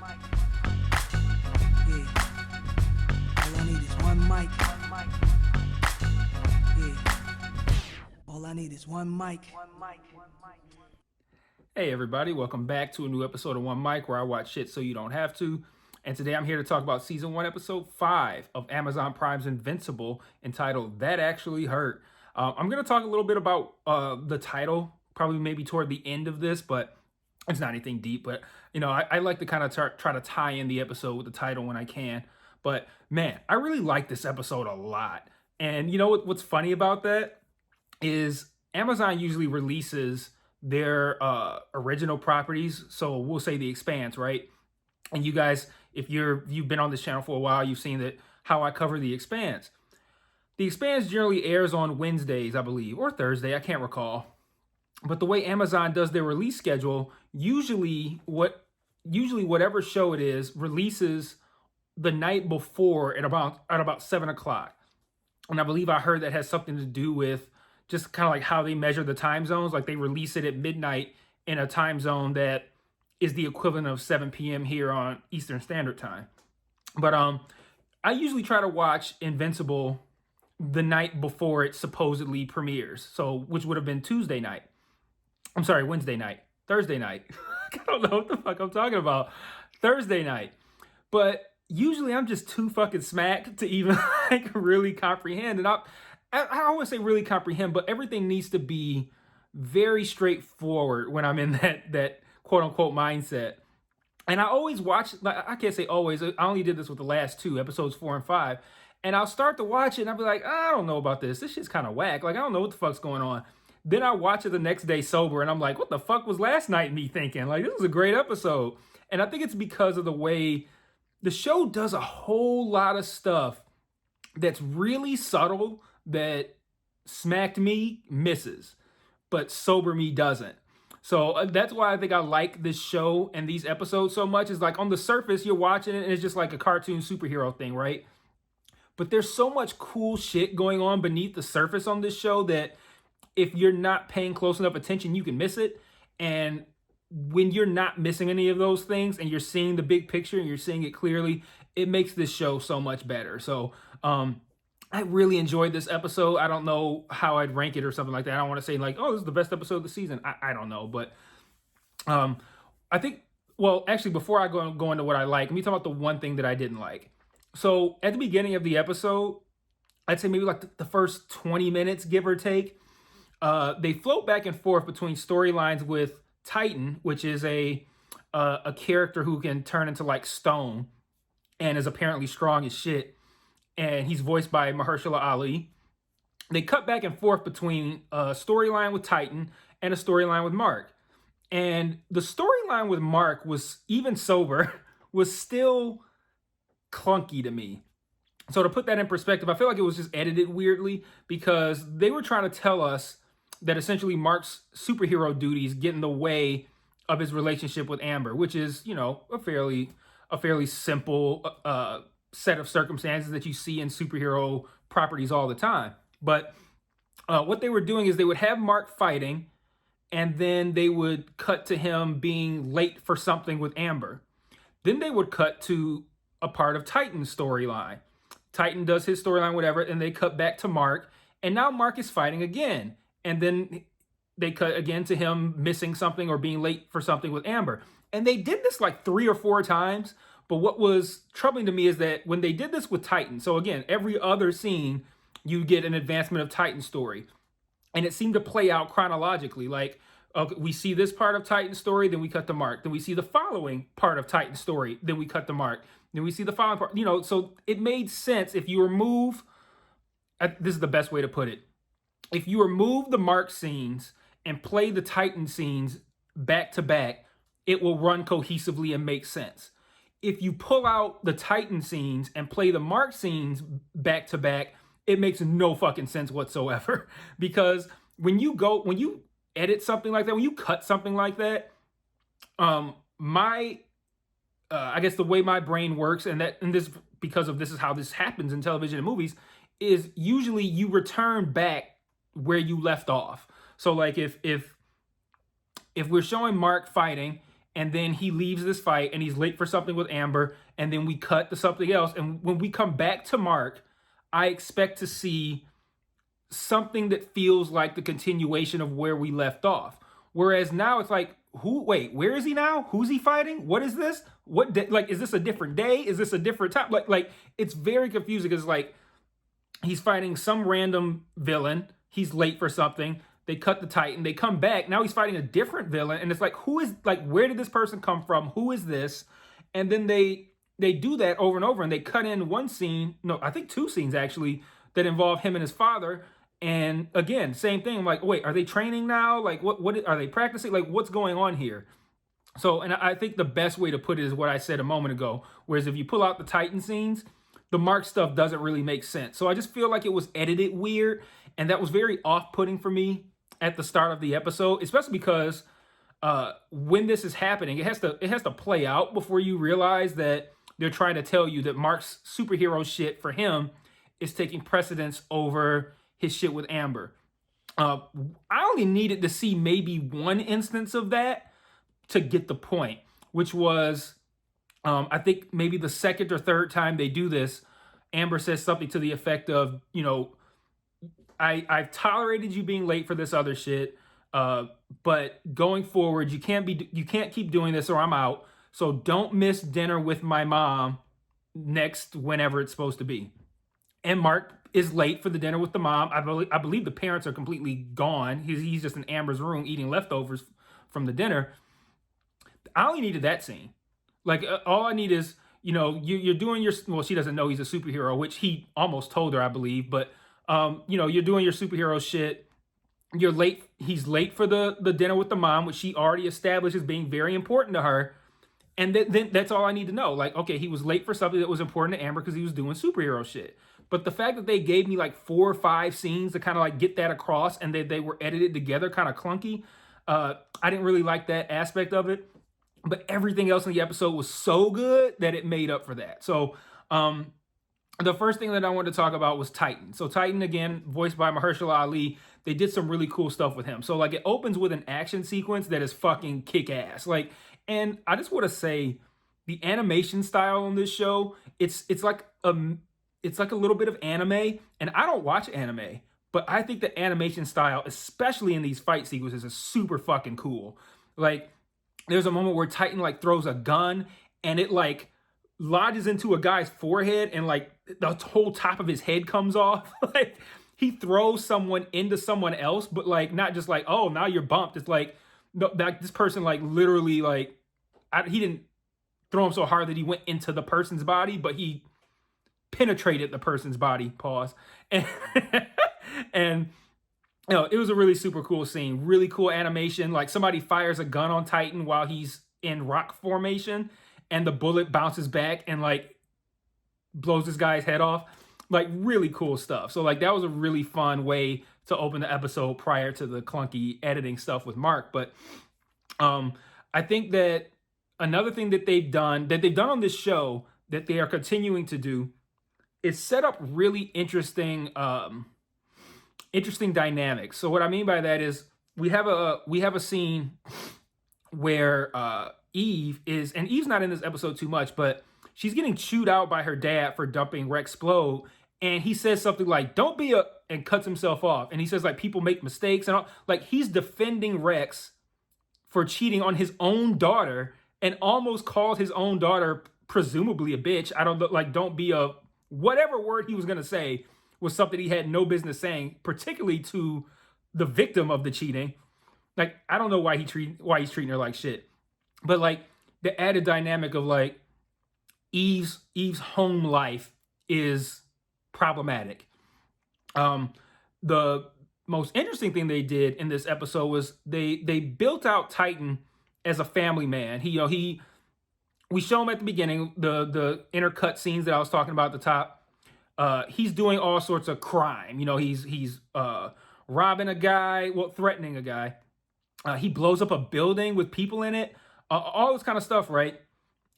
Yeah. All I need is one mic. Yeah. All I need is one mic. Hey everybody, welcome back to a new episode of One Mic where I watch shit so you don't have to. And today I'm here to talk about season 1, episode 5 of Amazon Prime's Invincible, entitled That Actually Hurt. I'm going to talk a little bit about the title, probably maybe toward the end of this, but it's not anything deep. But, I like to kind of try to tie in the episode with the title when I can. But, man, I really like this episode a lot. And you know what's funny about that is Amazon usually releases their original properties. So we'll say The Expanse, right? And you guys, if you've been on this channel for a while, you've seen that how I cover The Expanse. The Expanse generally airs on Wednesdays, I believe, or Thursday, I can't recall. But the way Amazon does their release schedule, usually whatever show it is releases the night before at about 7 o'clock. And I believe I heard that has something to do with just kind of like how they measure the time zones. Like they release it at midnight in a time zone that is the equivalent of 7 p.m. here on Eastern Standard Time. But I usually try to watch Invincible the night before it supposedly premieres. So which would have been Wednesday night, Thursday night. I don't know what the fuck I'm talking about. Thursday night. But usually I'm just too fucking smacked to even like really comprehend. And I don't want to say really comprehend, but everything needs to be very straightforward when I'm in that quote unquote mindset. And I always watch, like I can't say always, I only did this with the last two, episodes 4 and 5. And I'll start to watch it and I'll be like, I don't know about this. This shit's kind of whack. Like, I don't know what the fuck's going on. Then I watch it the next day sober and I'm like, what the fuck was last night me thinking? Like, this was a great episode. And I think it's because of the way the show does a whole lot of stuff that's really subtle that smacked me misses, but sober me doesn't. So that's why I think I like this show and these episodes so much. Is like on the surface, you're watching it and it's just like a cartoon superhero thing, right? But there's so much cool shit going on beneath the surface on this show that if you're not paying close enough attention, you can miss it. And when you're not missing any of those things and you're seeing the big picture and you're seeing it clearly, it makes this show so much better. So I really enjoyed this episode. I don't know how I'd rank it or something like that. I don't want to say like, oh, this is the best episode of the season. I don't know. But I think, well, actually, before I go into what I like, let me talk about the one thing that I didn't like. So at the beginning of the episode, I'd say maybe like the first 20 minutes, give or take, they float back and forth between storylines with Titan, which is a character who can turn into like stone and is apparently strong as shit. And he's voiced by Mahershala Ali. They cut back and forth between a storyline with Titan and a storyline with Mark. And the storyline with Mark was, even sober, was still clunky to me. So to put that in perspective, I feel like it was just edited weirdly because they were trying to tell us that essentially Mark's superhero duties get in the way of his relationship with Amber, which is, a fairly simple set of circumstances that you see in superhero properties all the time. But what they were doing is they would have Mark fighting, and then they would cut to him being late for something with Amber. Then they would cut to a part of Titan's storyline. Titan does his storyline, whatever, and they cut back to Mark, and now Mark is fighting again. And then they cut again to him missing something or being late for something with Amber. And they did this like 3 or 4 times. But what was troubling to me is that when they did this with Titan, so again, every other scene, you get an advancement of Titan's story. And it seemed to play out chronologically. Like, okay, we see this part of Titan's story, then we cut to Mark. Then we see the following part of Titan's story, then we cut to Mark. Then we see the following part, so it made sense if you remove, this is the best way to put it. If you remove the Mark scenes and play the Titan scenes back to back, it will run cohesively and make sense. If you pull out the Titan scenes and play the Mark scenes back to back, it makes no fucking sense whatsoever. Because when you edit something like that, when you cut something like that, I guess the way my brain works, and this because of this is how this happens in television and movies, is usually you return back where you left off. So like if we're showing Mark fighting and then he leaves this fight and he's late for something with Amber, and then we cut to something else. And when we come back to Mark, I expect to see something that feels like the continuation of where we left off. Whereas now it's like, where is he now? Who's he fighting? What is this? Is this a different day? Is this a different time? Like it's very confusing because like he's fighting some random villain. He's late for something. They cut the Titan. They come back. Now he's fighting a different villain. And it's like, where did this person come from? Who is this? And then they do that over and over. And they cut in one scene, no, I think two scenes actually, that involve him and his father. And again, same thing. I'm like, wait, are they training now? Like, what are they practicing? Like, what's going on here? So, and I think the best way to put it is what I said a moment ago. Whereas if you pull out the Titan scenes, the Mark stuff doesn't really make sense. So I just feel like it was edited weird. And that was very off-putting for me at the start of the episode, especially because when this is happening, it has to play out before you realize that they're trying to tell you that Mark's superhero shit for him is taking precedence over his shit with Amber. I only needed to see maybe one instance of that to get the point, which was, I think maybe the second or third time they do this, Amber says something to the effect of, I've tolerated you being late for this other shit, but going forward, you can't keep doing this or I'm out. So don't miss dinner with my mom next whenever it's supposed to be. And Mark is late for the dinner with the mom. I believe the parents are completely gone. He's just in Amber's room eating leftovers from the dinner. I only needed that scene. Like all I need is, you're doing your, well, she doesn't know he's a superhero, which he almost told her, I believe. But, you're doing your superhero shit. You're late. He's late for the dinner with the mom, which she already established as being very important to her. And then that's all I need to know. Like, okay, he was late for something that was important to Amber because he was doing superhero shit. But the fact that they gave me like 4 or 5 scenes to kind of like get that across and they were edited together kind of clunky, I didn't really like that aspect of it. But everything else in the episode was so good that it made up for that. So the first thing that I wanted to talk about was Titan. So Titan, again, voiced by Mahershala Ali, they did some really cool stuff with him. So like it opens with an action sequence that is fucking kick-ass. Like, and I just want to say the animation style on this show, it's like a little bit of anime, and I don't watch anime, but I think the animation style, especially in these fight sequences, is super fucking cool. Like, there's a moment where Titan like throws a gun and it like lodges into a guy's forehead and like the whole top of his head comes off. Like he throws someone into someone else, but like not just like, oh, now you're bumped. It's like no, that this person like literally like he didn't throw him so hard that he went into the person's body, but he penetrated the person's body. Pause. And it was a really super cool scene. Really cool animation. Like somebody fires a gun on Titan while he's in rock formation and the bullet bounces back and like blows this guy's head off. Like really cool stuff. So like that was a really fun way to open the episode prior to the clunky editing stuff with Mark. But I think that another thing that they've done on this show that they are continuing to do is set up really interesting dynamics. So what I mean by that is we have a scene where Eve is, and Eve's not in this episode too much, but she's getting chewed out by her dad for dumping Rexplode, and he says something like, don't be a, and cuts himself off. And he says like people make mistakes and all, like he's defending Rex for cheating on his own daughter and almost called his own daughter presumably a bitch. I don't like, don't be a, whatever word he was going to say was something he had no business saying, particularly to the victim of the cheating. Like, I don't know why he's treating her like shit. But like the added dynamic of like Eve's home life is problematic. The most interesting thing they did in this episode was they built out Titan as a family man. We show him at the beginning, the intercut scenes that I was talking about at the top. He's doing all sorts of crime. He's robbing a guy, threatening a guy. He blows up a building with people in it, all this kind of stuff, right?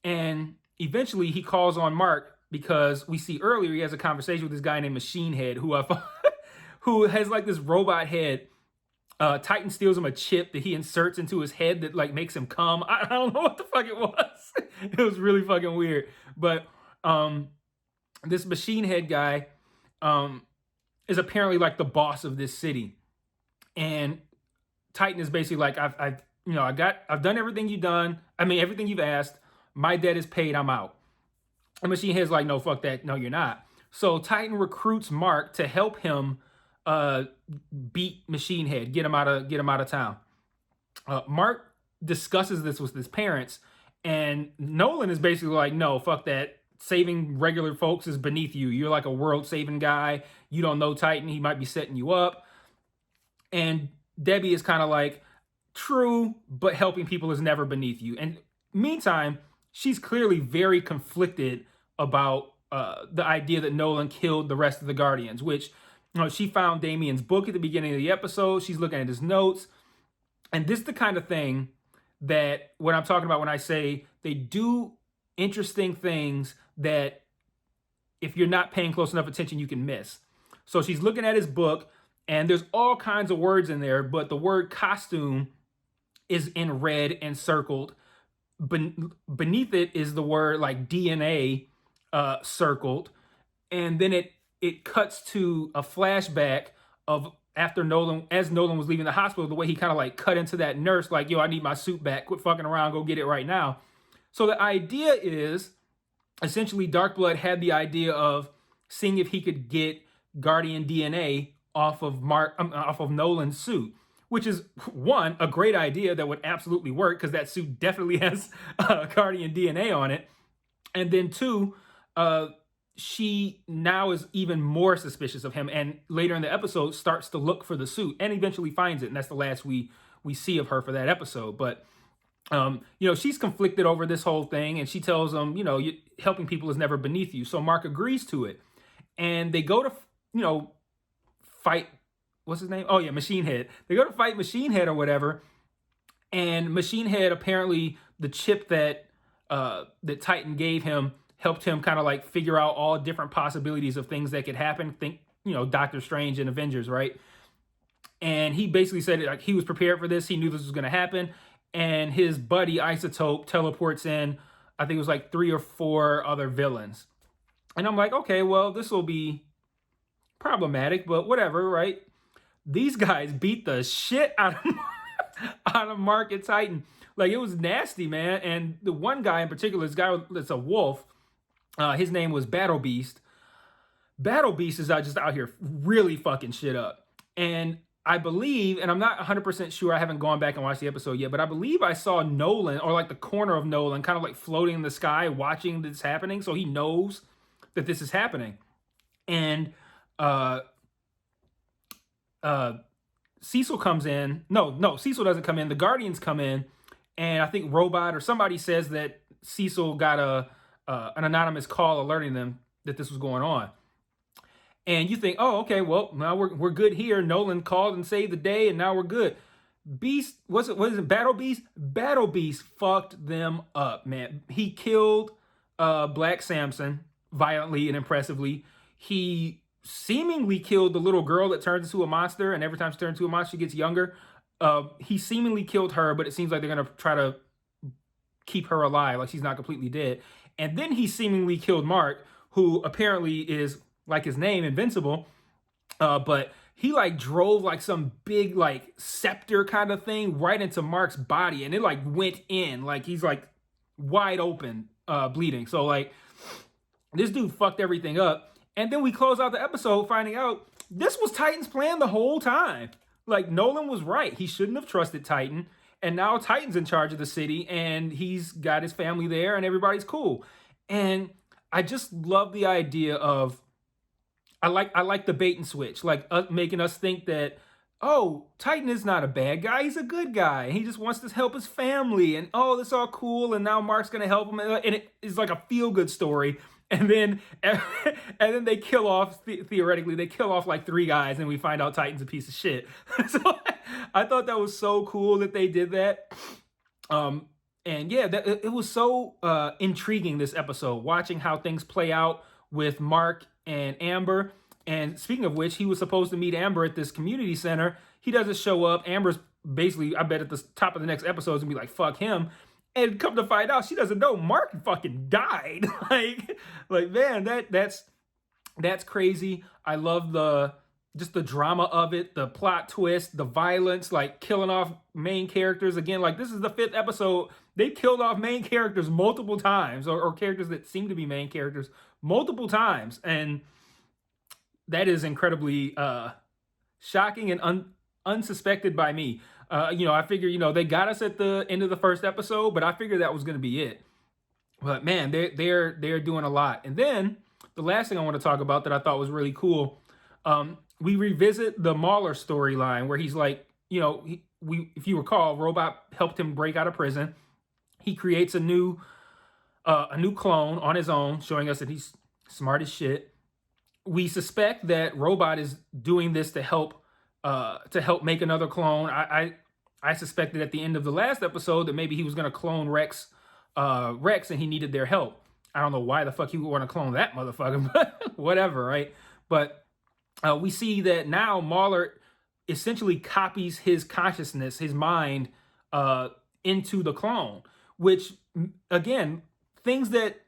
And eventually he calls on Mark because we see earlier he has a conversation with this guy named Machine Head, who has like this robot head Titan steals him a chip that he inserts into his head that like makes him come. I don't know what the fuck it was. It was really fucking weird. But this machine head guy is apparently like the boss of this city, and Titan is basically like, I've done everything you've done. I mean, everything you've asked. My debt is paid. I'm out. And Machine Head's like, no, fuck that. No, you're not. So Titan recruits Mark to help him beat Machine Head, get him out of town. Mark discusses this with his parents, and Nolan is basically like, no, fuck that. Saving regular folks is beneath you. You're like a world-saving guy. You don't know Titan. He might be setting you up. And Debbie is kind of like, true, but helping people is never beneath you. And meantime, she's clearly very conflicted about the idea that Nolan killed the rest of the Guardians, which she found Damien's book at the beginning of the episode. She's looking at his notes. And this is the kind of thing that what I'm talking about when I say they do interesting things that if you're not paying close enough attention, you can miss. So she's looking at his book, and there's all kinds of words in there, but the word costume is in red and circled. Beneath it is the word like DNA circled. And then it cuts to a flashback of after Nolan was leaving the hospital, the way he kind of like cut into that nurse, like, yo, I need my suit back. Quit fucking around. Go get it right now. So the idea is essentially Darkblood had the idea of seeing if he could get Guardian DNA off of Nolan's suit, which is one, a great idea that would absolutely work because that suit definitely has Guardian DNA on it. And then two, she now is even more suspicious of him, and later in the episode starts to look for the suit and eventually finds it. And that's the last we see of her for that episode. But she's conflicted over this whole thing, and she tells him, helping people is never beneath you. So Mark agrees to it, and they go to, fight, what's his name? Oh yeah, Machine Head. They go to fight Machine Head or whatever, and Machine Head, apparently the chip that Titan gave him helped him kind of like figure out all different possibilities of things that could happen. Think, Doctor Strange and Avengers, right? And he basically said like he was prepared for this. He knew this was going to happen. And his buddy Isotope teleports in, I think it was like 3 or 4 other villains. And I'm like, okay, well, this will be problematic, but whatever, right? These guys beat the shit out of Mark and Titan. Like, it was nasty, man. And the one guy in particular, this guy that's a wolf, his name was Battle Beast. Battle Beast is just out here really fucking shit up. And I believe, and I'm not 100% sure, I haven't gone back and watched the episode yet, but I believe I saw Nolan, or like the corner of Nolan, kind of like floating in the sky watching this happening, so he knows that this is happening. And Cecil comes in. No, Cecil doesn't come in. The Guardians come in, and I think Robot or somebody says that Cecil got an anonymous call alerting them that this was going on. And you think, oh, okay, well, now we're good here. Nolan called and saved the day, and now we're good. Beast, what is it, Battle Beast? Battle Beast fucked them up, man. He killed Black Samson violently and impressively. He seemingly killed the little girl that turns into a monster, and every time she turns into a monster, she gets younger. He seemingly killed her, but it seems like they're going to try to keep her alive, like she's not completely dead. And then he seemingly killed Mark, who apparently is, like his name, Invincible, but he like drove like some big like scepter kind of thing right into Mark's body, and it like went in, like he's like wide open, bleeding. So like this dude fucked everything up. And then we close out the episode finding out this was Titan's plan the whole time. Like, Nolan was right. He shouldn't have trusted Titan. And now Titan's in charge of the city, and he's got his family there, and everybody's cool. And I just love the idea of, I like the bait and switch, like making us think that, oh, Titan is not a bad guy. He's a good guy. He just wants to help his family. And, oh, that's all cool. And now Mark's going to help him. And it is like a feel-good story. And then they kill off, theoretically, they kill off like 3 guys, and we find out Titan's a piece of shit. So I thought that was so cool that they did that. And yeah, it was so intriguing, this episode, watching how things play out with Mark and Amber. And speaking of which, he was supposed to meet Amber at this community center. He doesn't show up. Amber's basically, I bet at the top of the next episode is gonna be like, fuck him. And come to find out, she doesn't know Mark fucking died. like man, that's crazy. I love just the drama of it, the plot twist, the violence, like killing off main characters. Again, like this is the 5th episode. They killed off main characters multiple times, or characters that seem to be main characters multiple times. And that is incredibly shocking and unsuspected by me. I figure, they got us at the end of the 1st episode, but I figured that was going to be it. But man, they're doing a lot. And then the last thing I want to talk about that I thought was really cool, we revisit the Mauler storyline where he's like, if you recall, Robot helped him break out of prison. He creates a new clone on his own, showing us that he's smart as shit. We suspect that Robot is doing this to help make another clone. I suspected at the end of the last episode that maybe he was going to clone Rex, and he needed their help. I don't know why the fuck he would want to clone that motherfucker, but whatever, right? But we see that now Mauler essentially copies his consciousness, his mind, into the clone, which, again, things that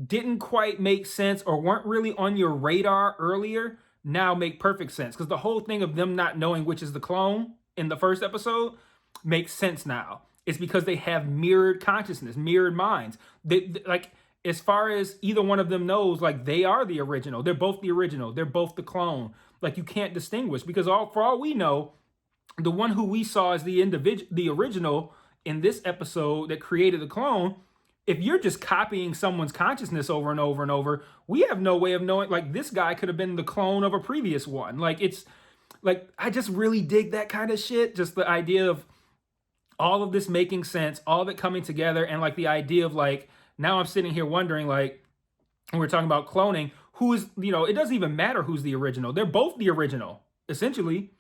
didn't quite make sense or weren't really on your radar earlier now make perfect sense. Because the whole thing of them not knowing which is the clone in the 1st episode makes sense now. It's because they have mirrored consciousness, mirrored minds. Like, as far as either one of them knows, like, they are the original. They're both the original. They're both the clone. Like, you can't distinguish, because for all we know, the one who we saw as the original in this episode that created the clone, if you're just copying someone's consciousness over and over and over, we have no way of knowing, like, this guy could have been the clone of a previous one. Like, it's like, I just really dig that kind of shit. Just the idea of all of this making sense, all of it coming together. And like the idea of like, now I'm sitting here wondering, like, when we're talking about cloning, who is, it doesn't even matter who's the original. They're both the original, essentially.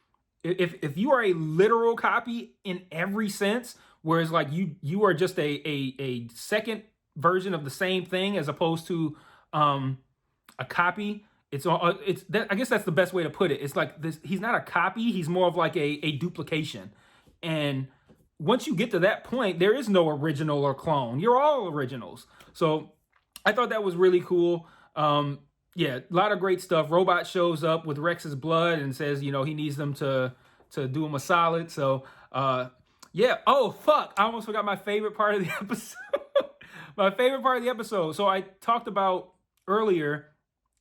If you are a literal copy in every sense, whereas like you are just a second version of the same thing as opposed to a copy, I guess that's the best way to put it. It's like this, he's not a copy, he's more of like a duplication. And once you get to that point, there is no original or clone. You're all originals. So I thought that was really cool. Yeah, a lot of great stuff. Robot shows up with Rex's blood and says, he needs them to do him a solid. So, yeah. Oh, fuck. I almost forgot my favorite part of the episode. My favorite part of the episode. So I talked about earlier,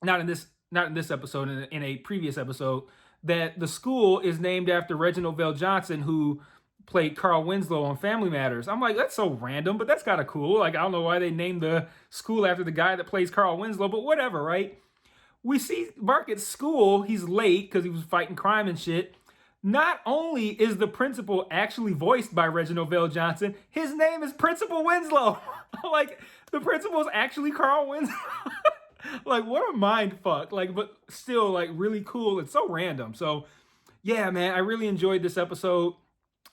not in this episode, in a previous episode, that the school is named after Reginald VelJohnson, who played Carl Winslow on Family Matters. I'm like, that's so random, but that's kind of cool. Like, I don't know why they named the school after the guy that plays Carl Winslow, but whatever, right? We see Mark at school. He's late because he was fighting crime and shit. Not only is the principal actually voiced by Reginald VelJohnson, his name is Principal Winslow. Like, the principal is actually Carl Winslow. Like, what a mind fuck. Like, but still, like, really cool. It's so random. So, yeah, man, I really enjoyed this episode.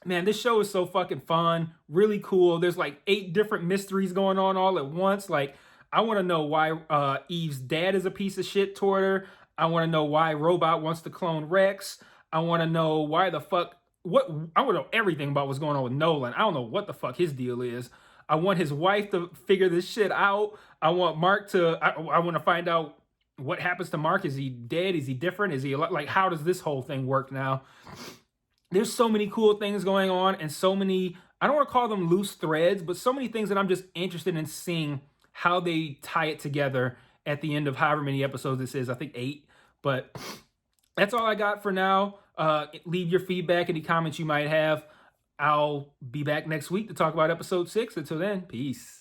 Man, this show is so fucking fun. Really cool. There's like 8 different mysteries going on all at once. Like, I want to know why Eve's dad is a piece of shit toward her. I want to know why Robot wants to clone Rex. I want to know why the fuck... I want to know everything about what's going on with Nolan. I don't know what the fuck his deal is. I want his wife to figure this shit out. I want Mark to... I want to find out what happens to Mark. Is he dead? Is he different? Is he... Like, how does this whole thing work now? There's so many cool things going on, and so many... I don't want to call them loose threads, but so many things that I'm just interested in seeing how they tie it together at the end of however many episodes this is. I think 8. But that's all I got for now. Leave your feedback, any comments you might have. I'll be back next week to talk about episode 6. Until then, peace.